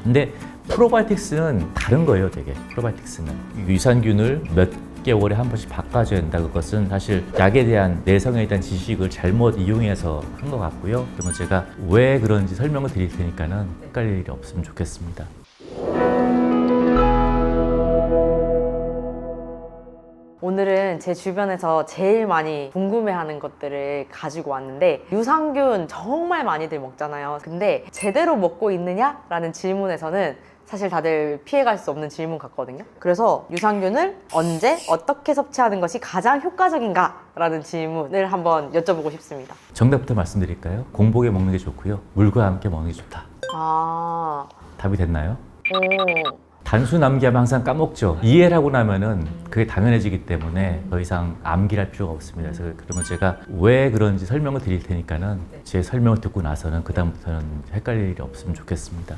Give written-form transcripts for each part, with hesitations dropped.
근데 프로바이오틱스는 다른 거예요, 되게. 프로바이오틱스는 유산균을 몇 개월에 한 번씩 바꿔줘야 된다. 그것은 사실 약에 대한 내성에 대한 지식을 잘못 이용해서 한 것 같고요. 그러면 제가 왜 그런지 설명을 드릴 테니까는 헷갈릴 일이 없으면 좋겠습니다. 오늘은 제 주변에서 제일 많이 궁금해하는 것들을 가지고 왔는데, 유산균 정말 많이들 먹잖아요. 근데 제대로 먹고 있느냐라는 질문에서는 사실 다들 피해갈 수 없는 질문 같거든요. 그래서 유산균을 언제 어떻게 섭취하는 것이 가장 효과적인가 라는 질문을 한번 여쭤보고 싶습니다. 정답부터 말씀드릴까요? 공복에 먹는 게 좋고요. 물과 함께 먹는 게 좋다. 아, 답이 됐나요? 오, 단수 남기하면 항상 까먹죠. 이해를 하고 나면은 그게 당연해지기 때문에 더 이상 암기할 필요가 없습니다. 그래서 그러면 제가 왜 그런지 설명을 드릴 테니까는 제 설명을 듣고 나서는 그다음부터는 헷갈릴 일이 없으면 좋겠습니다.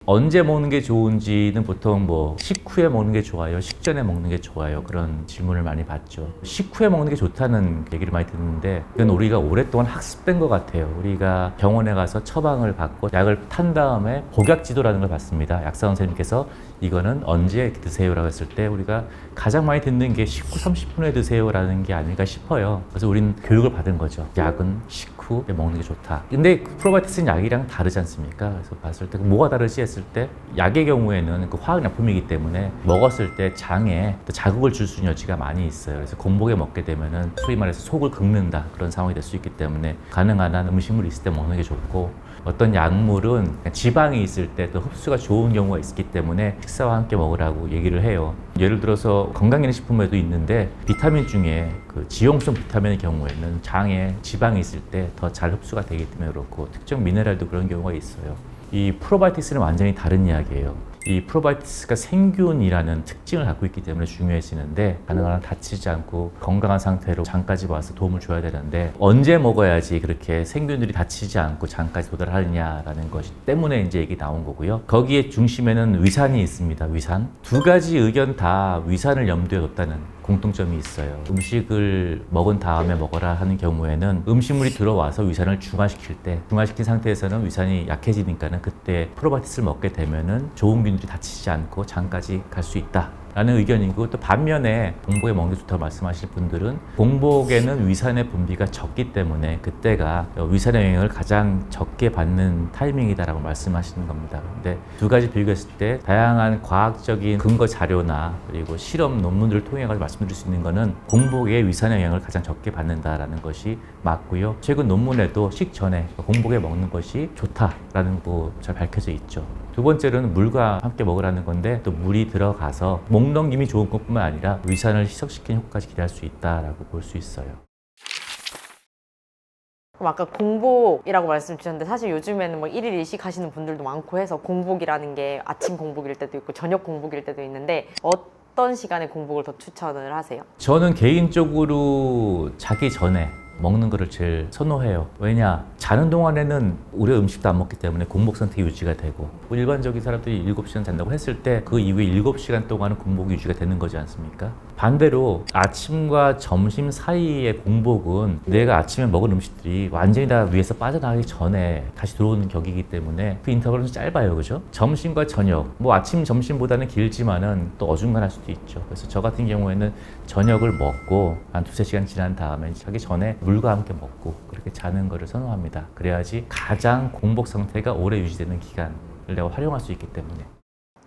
언제 먹는 게 좋은지는 보통 뭐 식후에 먹는 게 좋아요, 식전에 먹는 게 좋아요, 그런 질문을 많이 받죠. 식후에 먹는 게 좋다는 얘기를 많이 듣는데 이건 우리가 오랫동안 학습된 것 같아요. 우리가 병원에 가서 처방을 받고 약을 탄 다음에 복약지도라는 걸 받습니다. 약사 선생님께서 이거는 언제 드세요라고 했을 때 우리가 가장 많이 듣는 게 식후 30분에 드세요라는 게 아닐까 싶어요. 그래서 우리는 교육을 받은 거죠. 약은 식후에 먹는 게 좋다. 근데 프로바이오틱스는 약이랑 다르지 않습니까? 그래서 봤을 때 뭐가 다르지 했을 때 약의 경우에는 그 화학약품이기 때문에 먹었을 때 장에 자극을 줄 수 있는 여지가 많이 있어요. 그래서 공복에 먹게 되면은 소위 말해서 속을 긁는다 그런 상황이 될 수 있기 때문에 가능한 한 음식물이 있을 때 먹는 게 좋고, 어떤 약물은 지방이 있을 때 또 흡수가 좋은 경우가 있기 때문에 식사와 함께 먹으라고 얘기를 해요. 예를 들어서 건강기능식품에도 있는데 비타민 중에 그 지용성 비타민의 경우에는 장에 지방이 있을 때 더 잘 흡수가 되기 때문에 그렇고, 특정 미네랄도 그런 경우가 있어요. 이 프로바이오틱스는 완전히 다른 이야기예요. 이 프로바이오틱스가 생균이라는 특징을 갖고 있기 때문에 중요해지는데, 가능한 한 다치지 않고 건강한 상태로 장까지 와서 도움을 줘야 되는데 언제 먹어야지 그렇게 생균들이 다치지 않고 장까지 도달하느냐라는 것 때문에 이제 얘기 나온 거고요. 거기에 중심에는 위산이 있습니다. 위산. 두 가지 의견 다 위산을 염두에 뒀다는 공통점이 있어요. 음식을 먹은 다음에 먹어라 하는 경우에는 음식물이 들어와서 위산을 중화시킬 때, 중화시킨 상태에서는 위산이 약해지니까는 그때 프로바이오틱스를 먹게 되면은 좋은 균들이 다치지 않고 장까지 갈 수 있다 라는 의견이고, 또 반면에 공복에 먹는 게 좋다고 말씀하실 분들은 공복에는 위산의 분비가 적기 때문에 그때가 위산의 영향을 가장 적게 받는 타이밍이다라고 말씀하시는 겁니다. 근데 두 가지 비교했을 때 다양한 과학적인 근거 자료나 그리고 실험 논문들을 통해 가지고 말씀드릴 수 있는 거는 공복에 위산의 영향을 가장 적게 받는다라는 것이 맞고요. 최근 논문에도 식전에 공복에 먹는 것이 좋다라는 거 잘 밝혀져 있죠. 두 번째로는 물과 함께 먹으라는 건데, 또 물이 들어가서 목 넘김이 좋은 것뿐만 아니라 위산을 희석시키는 효과까지 기대할 수 있다라고 볼 수 있어요. 그럼 아까 공복이라고 말씀 주셨는데, 사실 요즘에는 뭐 1일 1식 하시는 분들도 많고 해서 공복이라는 게 아침 공복일 때도 있고 저녁 공복일 때도 있는데, 어떤 시간에 공복을 더 추천을 하세요? 저는 개인적으로 자기 전에 먹는 거를 제일 선호해요. 왜냐? 자는 동안에는 우리가 음식도 안 먹기 때문에 공복 상태 유지가 되고, 일반적인 사람들이 7시간 잔다고 했을 때 그 이후에 7시간 동안은 공복이 유지가 되는 거지 않습니까? 반대로 아침과 점심 사이의 공복은 내가 아침에 먹은 음식들이 완전히 다 위에서 빠져나가기 전에 다시 들어오는 격이기 때문에 그 인터벌은 짧아요. 그죠? 점심과 저녁, 뭐 아침, 점심보다는 길지만은 또 어중간할 수도 있죠. 그래서 저 같은 경우에는 저녁을 먹고 한 2-3시간 지난 다음에 자기 전에 물과 함께 먹고 그렇게 자는 거를 선호합니다. 그래야지 가장 공복 상태가 오래 유지되는 기간을 내가 활용할 수 있기 때문에.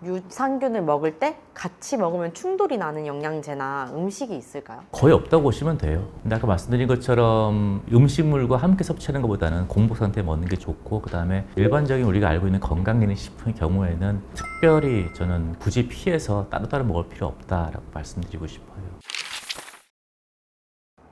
유산균을 먹을 때 같이 먹으면 충돌이 나는 영양제나 음식이 있을까요? 거의 없다고 보시면 돼요. 근데 아까 말씀드린 것처럼 음식물과 함께 섭취하는 것보다는 공복 상태에 먹는 게 좋고, 그 다음에 일반적인 우리가 알고 있는 건강기능식품의 경우에는 특별히 저는 굳이 피해서 따로 먹을 필요 없다라고 말씀드리고 싶어요.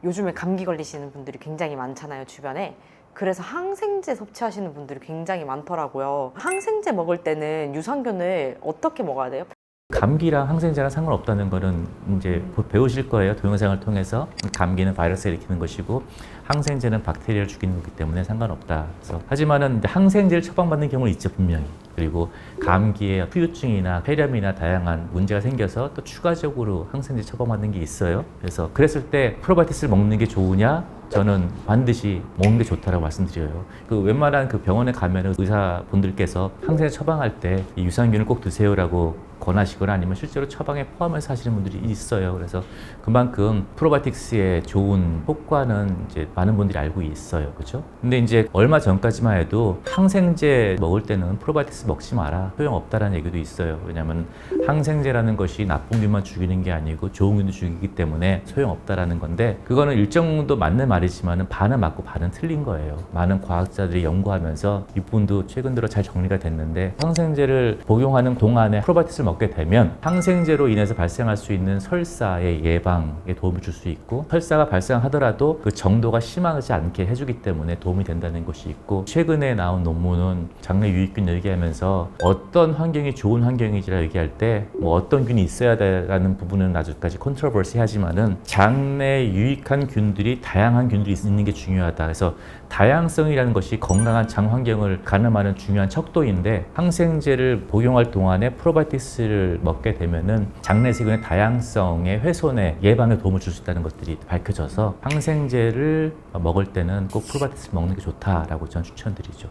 요즘에 감기 걸리시는 분들이 굉장히 많잖아요, 주변에. 그래서 항생제 섭취하시는 분들이 굉장히 많더라고요. 항생제 먹을 때는 유산균을 어떻게 먹어야 돼요? 감기랑 항생제랑 상관없다는 거는 이제 곧 배우실 거예요. 동영상을 통해서. 감기는 바이러스를 일으키는 것이고 항생제는 박테리아를 죽이는 거기 때문에 상관없다. 그래서 하지만은 항생제를 처방받는 경우는 있죠, 분명히. 그리고 감기에 후유증이나 폐렴이나 다양한 문제가 생겨서 또 추가적으로 항생제 처방받는 게 있어요. 그래서 그랬을 때 프로바이오틱스를 먹는 게 좋으냐, 저는 반드시 먹는 게 좋다라고 말씀드려요. 그 웬만한 그 병원에 가면은 의사분들께서 항생제 처방할 때 이 유산균을 꼭 드세요라고 권하시거나 아니면 실제로 처방에 포함해서 하시는 분들이 있어요. 그래서 그만큼 프로바이오틱스의 좋은 효과는 이제 많은 분들이 알고 있어요. 그렇죠? 근데 이제 얼마 전까지만 해도 항생제 먹을 때는 프로바이오틱스 먹지 마라. 소용없다라는 얘기도 있어요. 왜냐하면 항생제라는 것이 나쁜 균만 죽이는 게 아니고 좋은 균도 죽이기 때문에 소용없다라는 건데 그거는 일정 정도 맞는 말이지만 반은 맞고 반은 틀린 거예요. 많은 과학자들이 연구하면서 이 부분도 최근 들어 잘 정리가 됐는데 항생제를 복용하는 동안에 프로바이오틱스를 먹게 되면 항생제로 인해서 발생할 수 있는 설사의 예방에 도움을 줄 수 있고 설사가 발생하더라도 그 정도가 심하지 않게 해주기 때문에 도움이 된다는 것이 있고 최근에 나온 논문은 장내 유익균 얘기하면서 어떤 환경이 좋은 환경이지라 얘기할 때 뭐 어떤 균이 있어야 되라는 부분은 아주까지 컨트로버시 하지만은 장내 유익한 균들이 다양한 균들이 있는 게 중요하다. 그래서 다양성이라는 것이 건강한 장 환경을 가늠하는 중요한 척도인데 항생제를 복용할 동안에 프로바이오틱스를 먹게 되면은 장내 세균의 다양성의 훼손에 예방에 도움을 줄 수 있다는 것들이 밝혀져서 항생제를 먹을 때는 꼭 프로바이오틱스를 먹는 게 좋다라고 저는 추천드리죠.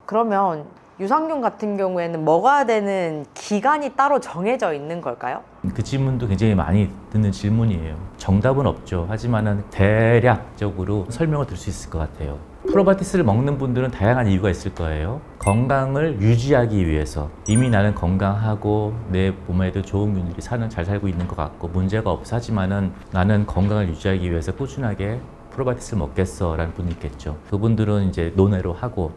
그러면 유산균 같은 경우에는 먹어야 되는 기간이 따로 정해져 있는 걸까요? 그 질문도 굉장히 많이 듣는 질문이에요. 정답은 없죠. 하지만은 대략적으로 설명을 드릴 수 있을 것 같아요. 프로바이오틱스를 먹는 분들은 다양한 이유가 있을 거예요. 건강을 유지하기 위해서 이미 나는 건강하고 내 몸에도 좋은 균들이 잘 살고 있는 것 같고 문제가 없어 하지만은 나는 건강을 유지하기 위해서 꾸준하게 프로바이오틱스를 먹겠어 라는 분이 있겠죠. 그분들은 이제 논외로 하고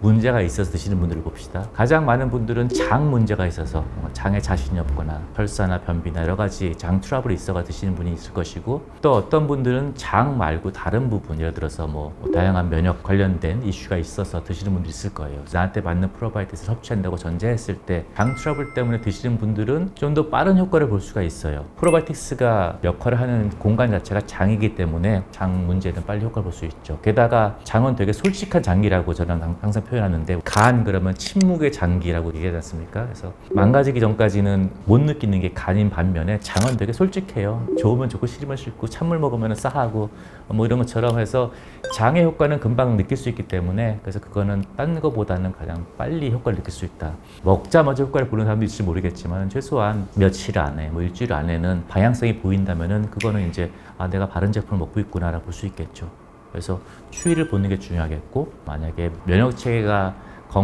문제가 있어서 드시는 분들을 봅시다. 가장 많은 분들은 장 문제가 있어서 장에 자신이 없거나 설사나 변비나 여러 가지 장 트러블이 있어가 드시는 분이 있을 것이고 또 어떤 분들은 장 말고 다른 부분 예를 들어서 뭐 다양한 면역 관련된 이슈가 있어서 드시는 분들이 있을 거예요. 나한테 맞는 프로바이오틱스를 섭취한다고 전제했을 때 장 트러블 때문에 드시는 분들은 좀 더 빠른 효과를 볼 수가 있어요. 프로바이오틱스가 역할을 하는 공간 자체가 장이기 때문에 장 문제는 빨리 효과를 볼 수 있죠. 게다가 장은 되게 솔직한 장기라고 저는 항상 표현하는데 간 그러면 침묵의 장기라고 얘기하지 않습니까? 그래서 망가지기 전까지는 못 느끼는 게 간인 반면에 장은 되게 솔직해요. 좋으면 좋고 싫으면 싫고 찬물 먹으면 싸하고 뭐 이런 것처럼 해서 장의 효과는 금방 느낄 수 있기 때문에 그래서 그거는 딴 거보다는 가장 빨리 효과를 느낄 수 있다. 먹자마자 효과를 보는 사람도 있을지 모르겠지만 최소한 며칠 안에 뭐 일주일 안에는 방향성이 보인다면은 그거는 이제 아 내가 바른 제품을 먹고 있구나라고 볼 수 있겠죠. 그래서 추이를 보는 게 중요하겠고 만약에 면역 체계가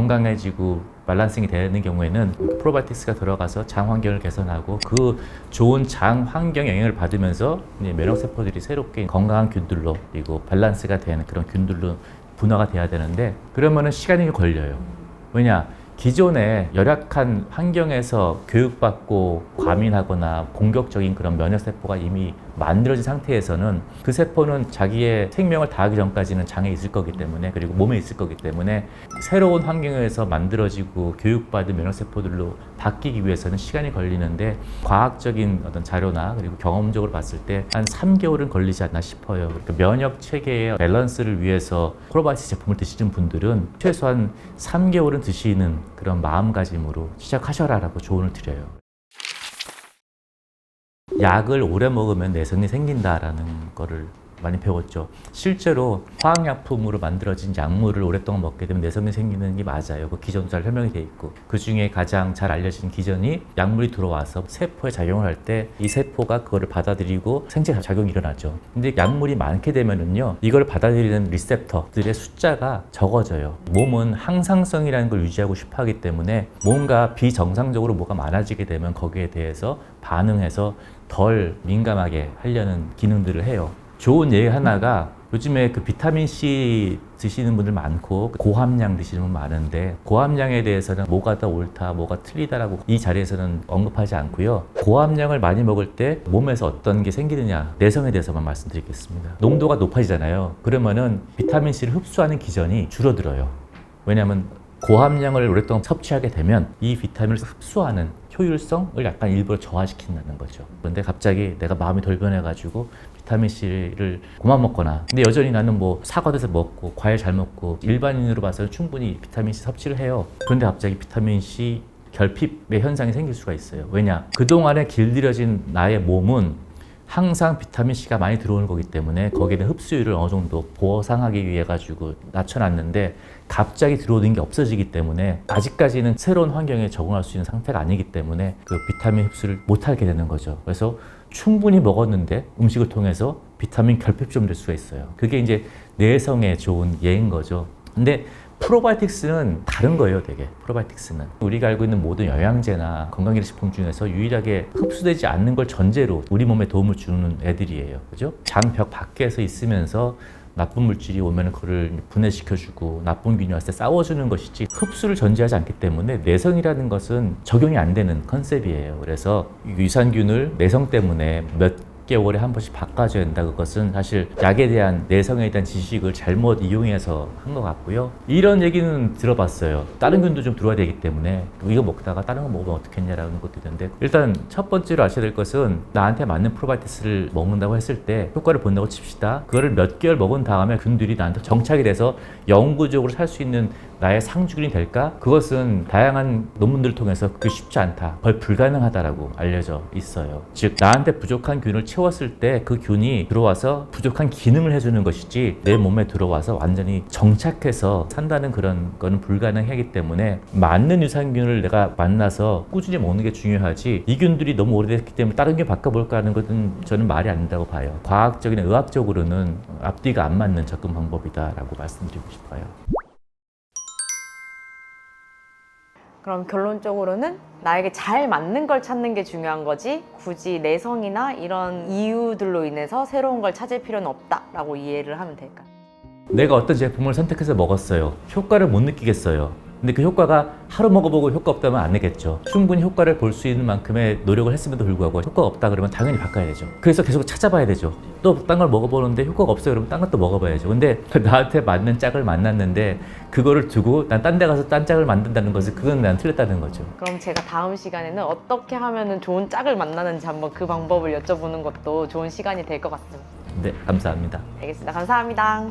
건강해지고 밸런싱이 되는 경우에는 프로바이오틱스가 들어가서 장 환경을 개선하고 그 좋은 장 환경 영향을 받으면서 면역 세포들이 새롭게 건강한 균들로 그리고 밸런스가 되는 그런 균들로 분화가 돼야 되는데 그러면은 시간이 걸려요. 왜냐? 기존에 열악한 환경에서 교육받고 과민하거나 공격적인 그런 면역세포가 이미 만들어진 상태에서는 그 세포는 자기의 생명을 다하기 전까지는 장에 있을 거기 때문에 그리고 몸에 있을 거기 때문에 새로운 환경에서 만들어지고 교육받은 면역세포들로 바뀌기 위해서는 시간이 걸리는데 과학적인 어떤 자료나 그리고 경험적으로 봤을 때 한 3개월은 걸리지 않나 싶어요. 그러니까 면역 체계의 밸런스를 위해서 프로바이오틱스 제품을 드시는 분들은 최소한 3개월은 드시는 그런 마음가짐으로 시작하셔라라고 조언을 드려요. 약을 오래 먹으면 내성이 생긴다라는 거를 많이 배웠죠. 실제로 화학약품으로 만들어진 약물을 오랫동안 먹게 되면 내성이 생기는 게 맞아요. 그 기전도 잘 설명이 돼 있고 그 중에 가장 잘 알려진 기전이 약물이 들어와서 세포에 작용을 할 때 이 세포가 그거를 받아들이고 생체 작용이 일어나죠. 근데 약물이 많게 되면은요 이걸 받아들이는 리셉터들의 숫자가 적어져요. 몸은 항상성이라는 걸 유지하고 싶어 하기 때문에 뭔가 비정상적으로 뭐가 많아지게 되면 거기에 대해서 반응해서 덜 민감하게 하려는 기능들을 해요. 좋은 예의 하나가 요즘에 그 비타민C 드시는 분들 많고 고함량 드시는 분 많은데 고함량에 대해서는 뭐가 더 옳다, 뭐가 틀리다라고 이 자리에서는 언급하지 않고요. 고함량을 많이 먹을 때 몸에서 어떤 게 생기느냐 내성에 대해서만 말씀드리겠습니다. 농도가 높아지잖아요. 그러면은 비타민C를 흡수하는 기전이 줄어들어요. 왜냐하면 고함량을 오랫동안 섭취하게 되면 이 비타민을 흡수하는 효율성을 약간 일부러 저하시킨다는 거죠. 그런데 갑자기 내가 마음이 돌변해가지고 비타민C를 그만 먹거나 근데 여전히 나는 뭐 사과도 먹고 과일 잘 먹고 일반인으로 봐서 충분히 비타민C 섭취를 해요. 그런데 갑자기 비타민C 결핍의 현상이 생길 수가 있어요. 왜냐? 그동안에 길들여진 나의 몸은 항상 비타민 C가 많이 들어오는 거기 때문에 거기에 대한 흡수율을 어느 정도 보상하기 위해 가지고 낮춰놨는데 갑자기 들어오는 게 없어지기 때문에 아직까지는 새로운 환경에 적응할 수 있는 상태가 아니기 때문에 그 비타민 흡수를 못하게 되는 거죠. 그래서 충분히 먹었는데 음식을 통해서 비타민 결핍좀 될 수가 있어요. 그게 이제 내성에 좋은 예인 거죠. 근데 프로바이오틱스는 다른 거예요, 되게. 프로바이오틱스는 우리가 알고 있는 모든 영양제나 건강기능식품 중에서 유일하게 흡수되지 않는 걸 전제로 우리 몸에 도움을 주는 애들이에요. 그죠? 장벽 밖에서 있으면서 나쁜 물질이 오면 그걸 분해시켜주고 나쁜 균이 왔을 때 싸워주는 것이지 흡수를 전제하지 않기 때문에 내성이라는 것은 적용이 안 되는 컨셉이에요. 그래서 유산균을 내성 때문에 몇 개월에 한 번씩 바꿔줘야 된다. 그것은 사실 약에 대한 내성에 대한 지식을 잘못 이용해서 한 것 같고요. 이런 얘기는 들어봤어요. 다른 균도 좀 들어와야 되기 때문에 이거 먹다가 다른 거 먹으면 어떻겠냐라는 것도 있는데 일단 첫 번째로 아셔야 될 것은 나한테 맞는 프로바이오틱스를 먹는다고 했을 때 효과를 본다고 칩시다. 그거를 몇 개월 먹은 다음에 균들이 나한테 정착이 돼서 영구적으로 살 수 있는 나의 상주균이 될까? 그것은 다양한 논문들을 통해서 그게 쉽지 않다. 거의 불가능하다라고 알려져 있어요. 즉 나한테 부족한 균을 채웠을 때 그 균이 들어와서 부족한 기능을 해주는 것이지 내 몸에 들어와서 완전히 정착해서 산다는 그런 거는 불가능하기 때문에 맞는 유산균을 내가 만나서 꾸준히 먹는 게 중요하지 이 균들이 너무 오래됐기 때문에 다른 균 바꿔볼까 하는 것은 저는 말이 안 된다고 봐요. 과학적이나 의학적으로는 앞뒤가 안 맞는 접근 방법이다라고 말씀드리고 싶어요. 그럼 결론적으로는 나에게 잘 맞는 걸 찾는 게 중요한 거지 굳이 내성이나 이런 이유들로 인해서 새로운 걸 찾을 필요는 없다라고 이해를 하면 될까요? 내가 어떤 제품을 선택해서 먹었어요. 효과를 못 느끼겠어요. 근데 그 효과가 하루 먹어보고 효과 없다면 안 내겠죠. 충분히 효과를 볼 수 있는 만큼의 노력을 했음에도 불구하고 효과가 없다 그러면 당연히 바꿔야 되죠. 그래서 계속 찾아봐야 되죠. 또 딴 걸 먹어보는데 효과가 없어요. 그러면 딴 것도 먹어봐야죠. 근데 나한테 맞는 짝을 만났는데 그거를 두고 난 딴 데 가서 딴 짝을 만든다는 것은 그건 난 틀렸다는 거죠. 그럼 제가 다음 시간에는 어떻게 하면 좋은 짝을 만나는지 한번 그 방법을 여쭤보는 것도 좋은 시간이 될 것 같습니다. 네, 감사합니다. 알겠습니다. 감사합니다.